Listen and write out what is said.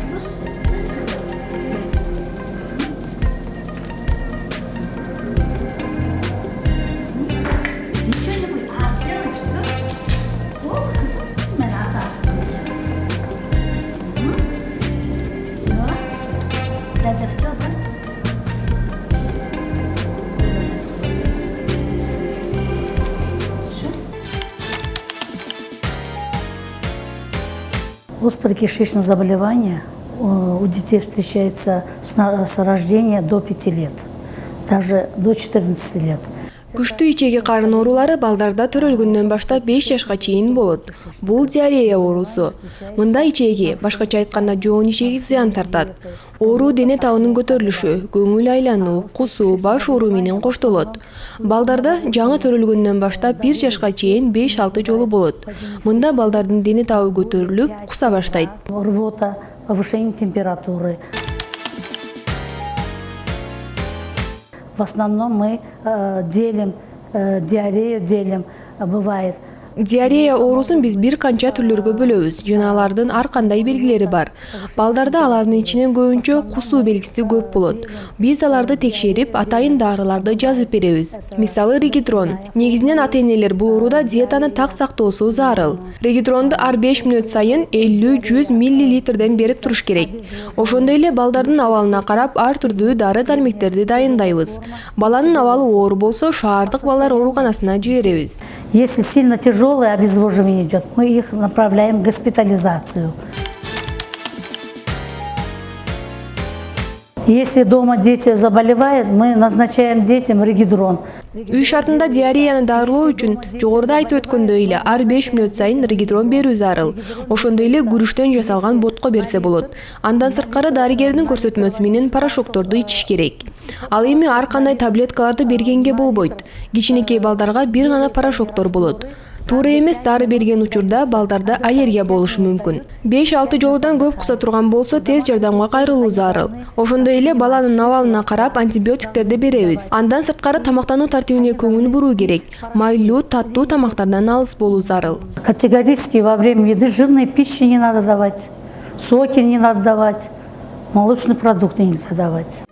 Слушай, ничего не будет. А, сделаешь, все. Вот, кызым. Мен аса кызым. Все. Дядя все, да? Острое кишечное заболевание у детей встречается с рождения до 5 лет, даже до 14 лет. Күчтүү ичеги карын оорулары балдарда төрөлгөндөн баштап 5 жашка чейин болот. Бул диарея оорусу. Мында ичеги, башкача айтканда жоон ичеги зыян тартат. Оору дене табынын көтөрүлүшү, көңүл айлануу, кусуу, баш оору менен коштолот. Балдарда жаңы төрөлгөндөн баштап 1 жашка чейин 5-6 жолу болот. Мында балдардын дене табы көтөрүлүп, куса баштайт. Рвота, повышение температуры. В основном мы делим диарею, бывает. Диарея оорусун биз бир канча түрлөргө бөлөбүз. Жана ар кандай белгилери бар. Балдарда алардын ичинен көбүнчө кусуу белгиси көп болот. Биз аларды текшерип, атайын дарыларды жазып беребиз. Мисалы регидрон. Негизинен ата-энелер бул ооруда диетаны так сактоосу зарыл. Регидронду ар 5 мүнөт сайын 50-100 миллилитрден берип туруш керек. Ошондой эле балдардын абалына карап ар түрдүү дары-дармектерди дайындайбыз. Баланын абалы оор болсо, шаардык балдар ооруканасына жиберебиз. Если сильно тяжелое обезвоживание идет, мы их направляем в госпитализацию. Если дома дети заболевают, мы назначаем детям регидрон. Үй шартында диареяны дарылоо үчүн жогоруда айтып өткөндөй эле ар 5 мүнөт сайын регидрон берүү зарыл. Ошондой эле күрүштөн жасалган ботко берсе болот. Андан сырткары дарыгердин көрсөтмөсү менен порошокторду ичиш керек. Ал эми ар кандай таблеткаларды бергенге болбойт. Кичинекей балдарга бир гана порошоктор болот. Туура эмес дары берген учурда балдарда аллергия болушу мүмкүн. 5-6 жолудан көп куса турган болсо тез жардамга кайрылуу зарыл. Ошондой эле баланын абалына карап антибиотиктерди беребиз. Андан сырткары тамактануу тартибине көңүл буруу керек. Майлуу, таттуу тамактардан алыс болуу зарыл. Категорически во время еды жирные пищи не надо давать, соки не надо давать, молочные продукты нельзя давать.